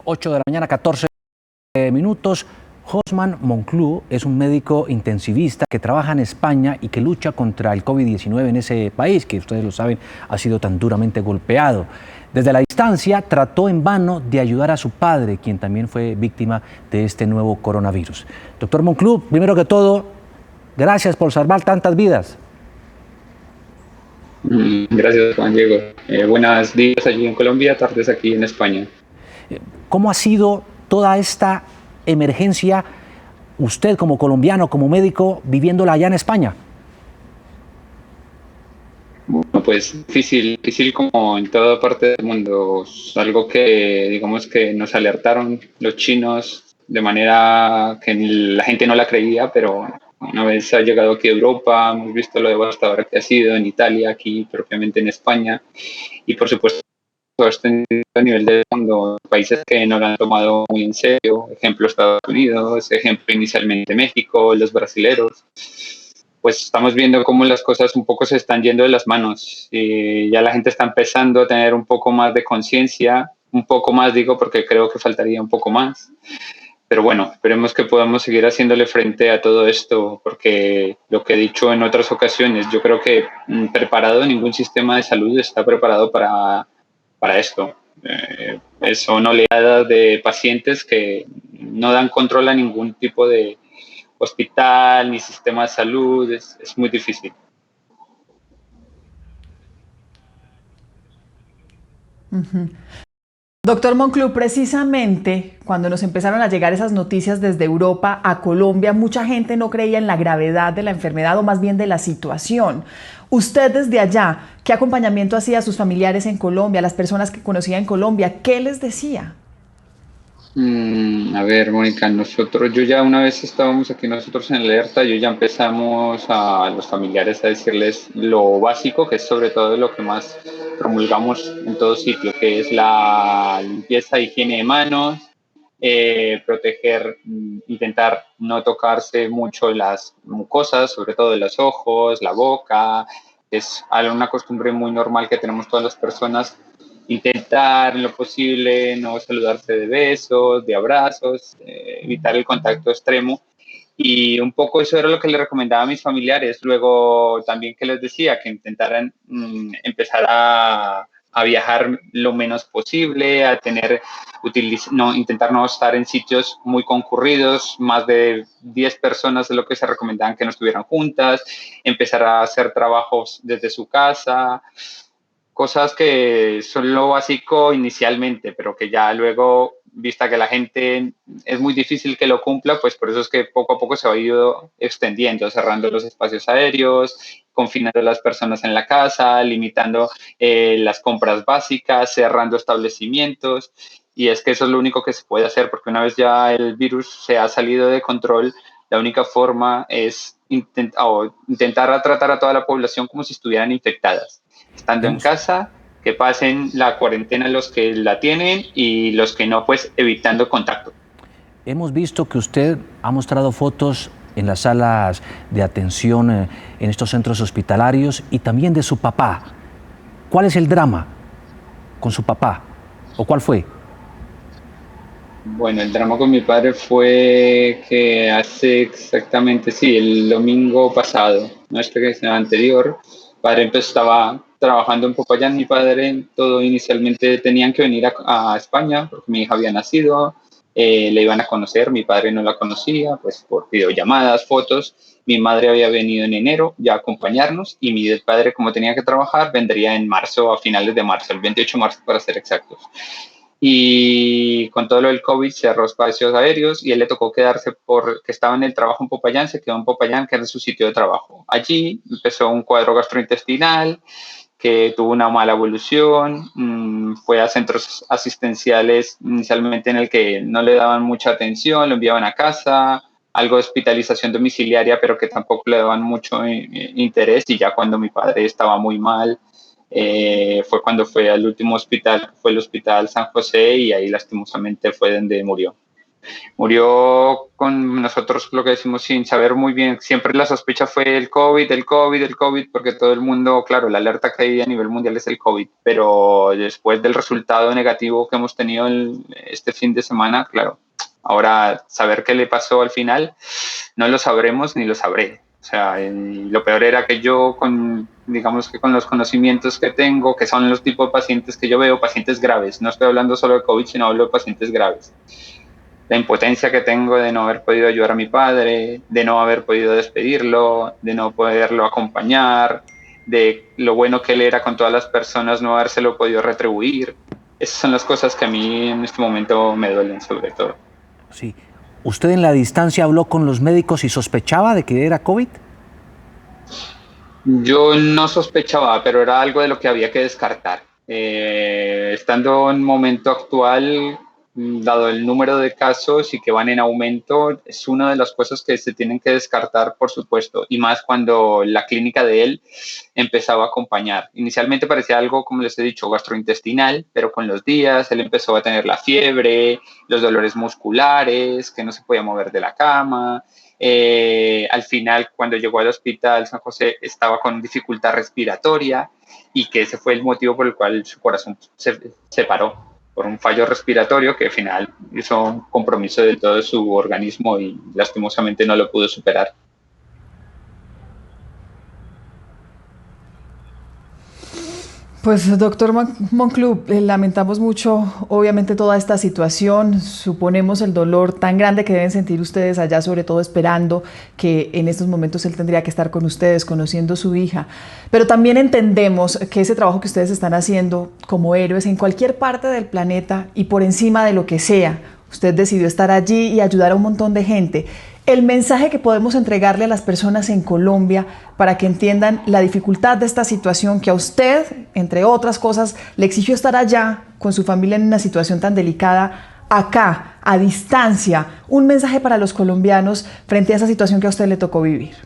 8 de la mañana, 14 minutos. Josman Monclú es un médico intensivista que trabaja en España y que lucha contra el COVID-19 en ese país, que ustedes lo saben, ha sido tan duramente golpeado. Desde la distancia trató en vano de ayudar a su padre, quien también fue víctima de este nuevo coronavirus. Doctor Monclú, primero que todo, gracias por salvar tantas vidas. Gracias, Juan Diego. Buenos días allí en Colombia, tardes aquí en España. ¿Cómo ha sido toda esta emergencia, usted como colombiano, como médico, viviéndola allá en España? Bueno, pues difícil como en toda parte del mundo. Es algo que, digamos que nos alertaron los chinos de manera que la gente no la creía, pero una vez ha llegado aquí a Europa, hemos visto lo devastador que ha sido en Italia, aquí propiamente en España, y por supuesto este nivel de fondo, países que no lo han tomado muy en serio, ejemplo Estados Unidos, ejemplo inicialmente México, los brasileros, pues estamos viendo cómo las cosas un poco se están yendo de las manos y ya la gente está empezando a tener un poco más de conciencia, un poco más digo porque creo que faltaría un poco más, pero bueno, esperemos que podamos seguir haciéndole frente a todo esto, porque lo que he dicho en otras ocasiones, yo creo que ningún sistema de salud está preparado para esto. Son oleadas de pacientes que no dan control a ningún tipo de hospital ni sistema de salud, es muy difícil. Doctor Monclú, precisamente cuando nos empezaron a llegar esas noticias desde Europa a Colombia, mucha gente no creía en la gravedad de la enfermedad o más bien de la situación. Usted desde allá, ¿qué acompañamiento hacía a sus familiares en Colombia, a las personas que conocía en Colombia? ¿Qué les decía? A ver, Mónica, yo ya una vez estábamos aquí nosotros en alerta, yo ya empezamos a los familiares a decirles lo básico, que es sobre todo lo que más promulgamos en todo sitio, que es la limpieza, higiene de manos, intentar no tocarse mucho las mucosas, sobre todo de los ojos, la boca, es una costumbre muy normal que tenemos todas las personas. Intentar en lo posible no saludarse de besos, de abrazos, evitar el contacto extremo. Y un poco eso era lo que le recomendaba a mis familiares. Luego también que les decía que intentaran empezar a viajar lo menos posible, intentar no estar en sitios muy concurridos, más de 10 personas es lo que se recomendaban que no estuvieran juntas, empezar a hacer trabajos desde su casa, cosas que son lo básico inicialmente, pero que ya luego, vista que la gente es muy difícil que lo cumpla, pues por eso es que poco a poco se ha ido extendiendo, cerrando los espacios aéreos, confinando a las personas en la casa, limitando las compras básicas, cerrando establecimientos. Y es que eso es lo único que se puede hacer, porque una vez ya el virus se ha salido de control, la única forma es intentar tratar a toda la población como si estuvieran infectadas, estando en casa, que pasen la cuarentena los que la tienen y los que no, pues evitando contacto. Hemos visto que usted ha mostrado fotos en las salas de atención en estos centros hospitalarios y también de su papá. ¿Cuál es el drama con su papá? ¿O cuál fue? Bueno, el drama con mi padre fue que hace exactamente, sí, el domingo pasado, no este que anterior, mi padre estaba trabajando en Popayán. Mi padre, todo inicialmente tenían que venir a España porque mi hija había nacido, le iban a conocer, mi padre no la conocía, pues por videollamadas, fotos. Mi madre había venido en enero ya a acompañarnos y mi padre, como tenía que trabajar, vendría en marzo, a finales de marzo, el 28 de marzo para ser exactos. Y con todo lo del COVID cerró espacios aéreos y él le tocó quedarse porque estaba en el trabajo en Popayán, se quedó en Popayán, que era su sitio de trabajo. Allí empezó un cuadro gastrointestinal que tuvo una mala evolución, fue a centros asistenciales inicialmente en el que no le daban mucha atención, lo enviaban a casa, algo de hospitalización domiciliaria, pero que tampoco le daban mucho interés, y ya cuando mi padre estaba muy mal, fue cuando fue al último hospital, que fue el Hospital San José, y ahí lastimosamente fue donde murió. Murió con nosotros, lo que decimos, sin saber muy bien. Siempre la sospecha fue el COVID, el COVID, el COVID, porque todo el mundo, claro, la alerta que hay a nivel mundial es el COVID, pero después del resultado negativo que hemos tenido este fin de semana, claro, ahora saber qué le pasó al final, no lo sabremos ni lo sabré. O sea, lo peor era que yo, digamos que con los conocimientos que tengo, que son los tipos de pacientes que yo veo, pacientes graves, no estoy hablando solo de COVID, sino hablo de pacientes graves, la impotencia que tengo de no haber podido ayudar a mi padre, de no haber podido despedirlo, de no poderlo acompañar, de lo bueno que él era con todas las personas, no habérselo podido retribuir. Esas son las cosas que a mí en este momento me duelen sobre todo. Sí. ¿Usted en la distancia habló con los médicos y sospechaba de que era COVID? Yo no sospechaba, pero era algo de lo que había que descartar. Estando en el momento actual, dado el número de casos y que van en aumento, es una de las cosas que se tienen que descartar, por supuesto, y más cuando la clínica de él empezaba a acompañar. Inicialmente parecía algo, como les he dicho, gastrointestinal, pero con los días él empezó a tener la fiebre, los dolores musculares, que no se podía mover de la cama. Al final, cuando llegó al hospital San José, estaba con dificultad respiratoria y que ese fue el motivo por el cual su corazón se paró, por un fallo respiratorio que al final hizo un compromiso de todo su organismo y lastimosamente no lo pudo superar. Pues doctor Monclub, lamentamos mucho obviamente toda esta situación, suponemos el dolor tan grande que deben sentir ustedes allá, sobre todo esperando que en estos momentos él tendría que estar con ustedes, conociendo a su hija, pero también entendemos que ese trabajo que ustedes están haciendo como héroes en cualquier parte del planeta y por encima de lo que sea, usted decidió estar allí y ayudar a un montón de gente. El mensaje que podemos entregarle a las personas en Colombia para que entiendan la dificultad de esta situación que a usted, entre otras cosas, le exigió estar allá con su familia en una situación tan delicada, acá, a distancia, un mensaje para los colombianos frente a esa situación que a usted le tocó vivir.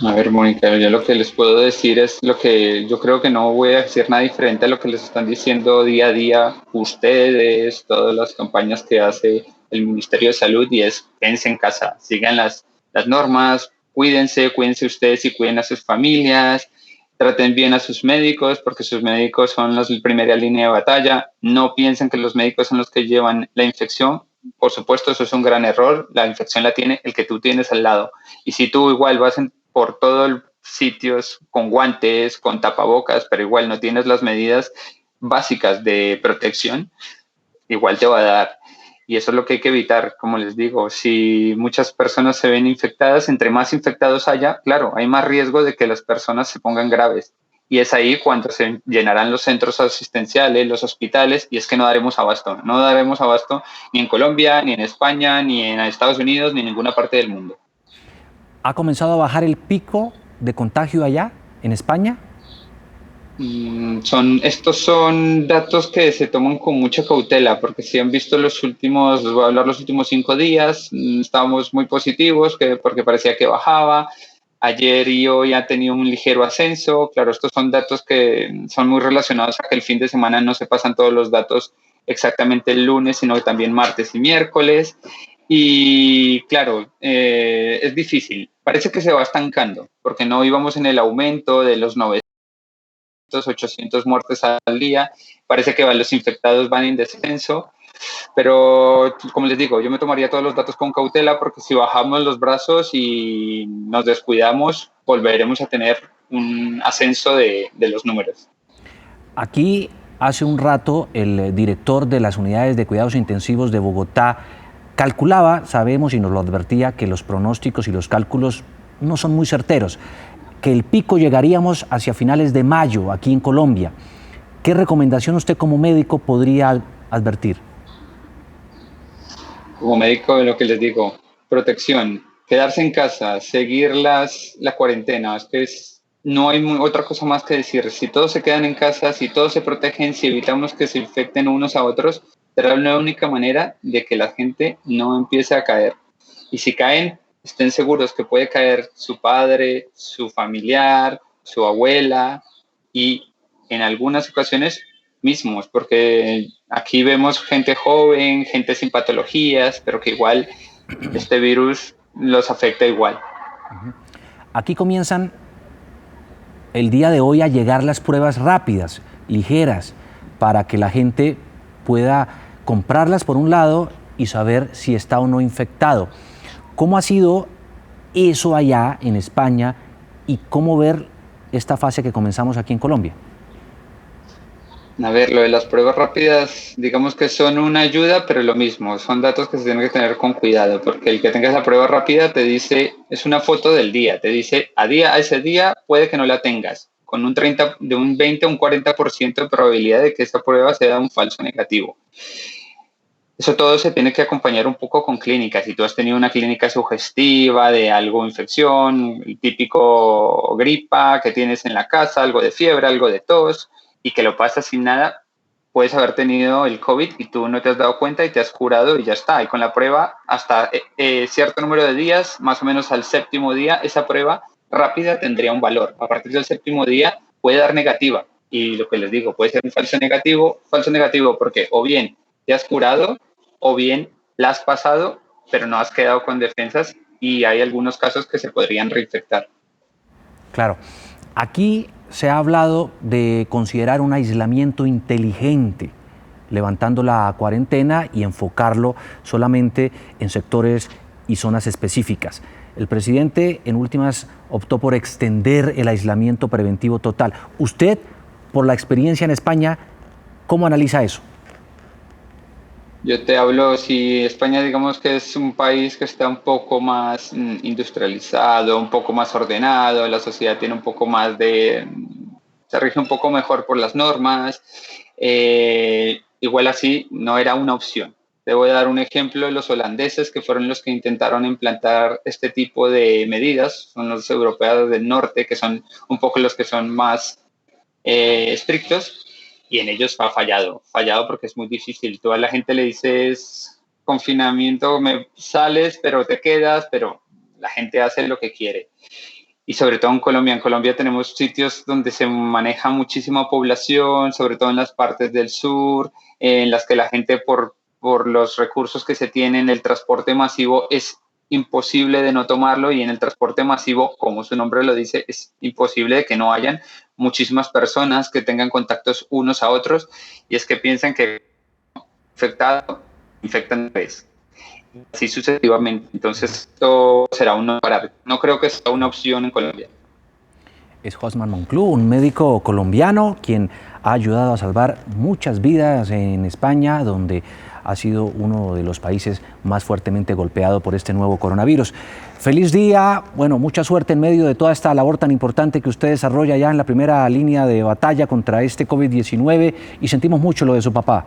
A ver, Mónica, yo lo que les puedo decir es lo que yo creo que no voy a decir nada diferente a lo que les están diciendo día a día ustedes, todas las campañas que hace el Ministerio de Salud, y es quédense en casa, sigan las normas, cuídense ustedes y cuiden a sus familias, traten bien a sus médicos porque sus médicos son los de primera línea de batalla, no piensen que los médicos son los que llevan la infección. Por supuesto, eso es un gran error, la infección la tiene el que tú tienes al lado. Y si tú igual vas por todos los sitios con guantes, con tapabocas, pero igual no tienes las medidas básicas de protección, igual te va a dar. Y eso es lo que hay que evitar, como les digo, si muchas personas se ven infectadas, entre más infectados haya, claro, hay más riesgo de que las personas se pongan graves. Y es ahí cuando se llenarán los centros asistenciales, los hospitales, y es que no daremos abasto ni en Colombia, ni en España, ni en Estados Unidos, ni en ninguna parte del mundo. ¿Ha comenzado a bajar el pico de contagio allá, en España? Estos son datos que se toman con mucha cautela, porque si han visto los últimos 5 días, estábamos muy positivos, porque parecía que bajaba. Ayer y hoy ha tenido un ligero ascenso. Claro, estos son datos que son muy relacionados a que el fin de semana no se pasan todos los datos exactamente el lunes, sino que también martes y miércoles. Y claro, es difícil. Parece que se va estancando, porque no íbamos en el aumento de los 800 muertes al día. Parece que los infectados van en descenso. Pero, como les digo, yo me tomaría todos los datos con cautela porque si bajamos los brazos y nos descuidamos, volveremos a tener un ascenso de los números. Aquí, hace un rato, el director de las unidades de cuidados intensivos de Bogotá calculaba, sabemos y nos lo advertía, que los pronósticos y los cálculos no son muy certeros, que el pico llegaríamos hacia finales de mayo aquí en Colombia. ¿Qué recomendación usted como médico podría advertir? Como médico, lo que les digo, protección, quedarse en casa, seguir la cuarentena, no hay otra cosa más que decir. Si todos se quedan en casa, si todos se protegen, si evitamos que se infecten unos a otros, será la única manera de que la gente no empiece a caer. Y si caen, estén seguros que puede caer su padre, su familiar, su abuela y en algunas ocasiones mismos, porque aquí vemos gente joven, gente sin patologías, pero que igual este virus los afecta igual. Aquí comienzan el día de hoy a llegar las pruebas rápidas, ligeras, para que la gente pueda comprarlas por un lado y saber si está o no infectado. ¿Cómo ha sido eso allá en España y cómo ver esta fase que comenzamos aquí en Colombia? A ver, lo de las pruebas rápidas, digamos que son una ayuda, pero lo mismo, son datos que se tienen que tener con cuidado, porque el que tenga esa prueba rápida te dice, es una foto del día, te dice, a ese día puede que no la tengas, con de un 20 a un 40% de probabilidad de que esa prueba sea un falso negativo. Eso todo se tiene que acompañar un poco con clínicas. Si tú has tenido una clínica sugestiva de algo, infección, el típico gripa que tienes en la casa, algo de fiebre, algo de tos, y que lo pasas sin nada, puedes haber tenido el COVID y tú no te has dado cuenta y te has curado y ya está. Y con la prueba, hasta cierto número de días, más o menos al séptimo día, esa prueba rápida tendría un valor. A partir del séptimo día puede dar negativa. Y lo que les digo, puede ser un falso negativo porque o bien te has curado o bien la has pasado, pero no has quedado con defensas y hay algunos casos que se podrían reinfectar. Claro. Aquí se ha hablado de considerar un aislamiento inteligente, levantando la cuarentena y enfocarlo solamente en sectores y zonas específicas. El presidente, en últimas, optó por extender el aislamiento preventivo total. Usted, por la experiencia en España, ¿cómo analiza eso? Yo te hablo, si España digamos que es un país que está un poco más industrializado, un poco más ordenado, la sociedad tiene un poco más se rige un poco mejor por las normas, igual así no era una opción. Te voy a dar un ejemplo de los holandeses, que fueron los que intentaron implantar este tipo de medidas, son los europeos del norte, que son un poco los que son más estrictos, y en ellos ha fallado porque es muy difícil. Tú a la gente le dices confinamiento, sales, pero te quedas, pero la gente hace lo que quiere. Y sobre todo en Colombia tenemos sitios donde se maneja muchísima población, sobre todo en las partes del sur, en las que la gente por los recursos que se tienen, el transporte masivo es imposible de no tomarlo, y en el transporte masivo, como su nombre lo dice, es imposible de que no hayan muchísimas personas que tengan contactos unos a otros, y es que piensan que infectado, infectan tres, así sucesivamente. Entonces esto será un no parar. No creo que sea una opción en Colombia. Es Josman Monclú, un médico colombiano quien ha ayudado a salvar muchas vidas en España, donde ha sido uno de los países más fuertemente golpeado por este nuevo coronavirus. Feliz día, bueno, mucha suerte en medio de toda esta labor tan importante que usted desarrolla ya en la primera línea de batalla contra este COVID-19, y sentimos mucho lo de su papá.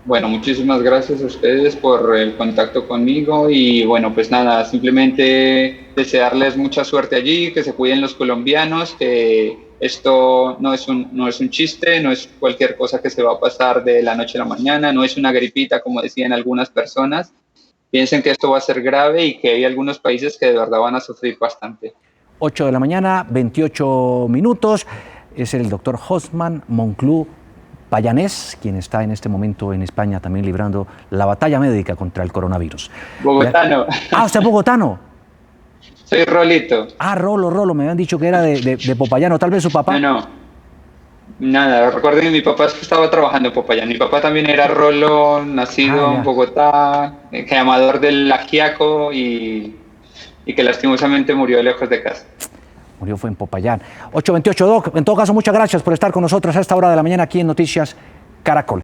Bueno, muchísimas gracias a ustedes por el contacto conmigo, y bueno, pues nada, simplemente desearles mucha suerte allí, que se cuiden los colombianos, que esto no es un chiste, no es cualquier cosa que se va a pasar de la noche a la mañana, no es una gripita como decían algunas personas. Piensen que esto va a ser grave y que hay algunos países que de verdad van a sufrir bastante. 8 de la mañana, 28 minutos. Es el doctor Josman Monclú Payanés, quien está en este momento en España también librando la batalla médica contra el coronavirus. Bogotano. Ah, ¿usted es bogotano? Soy Rolito. Ah, Rolo, me habían dicho que era de Popayán, tal vez su papá. No, nada, recuerden que mi papá estaba trabajando en Popayán. Mi papá también era Rolo, nacido en Bogotá, que amador del ajiaco, y que lastimosamente murió lejos de casa. Murió fue en Popayán. 8:28, Doc. En todo caso, muchas gracias por estar con nosotros a esta hora de la mañana aquí en Noticias Caracol.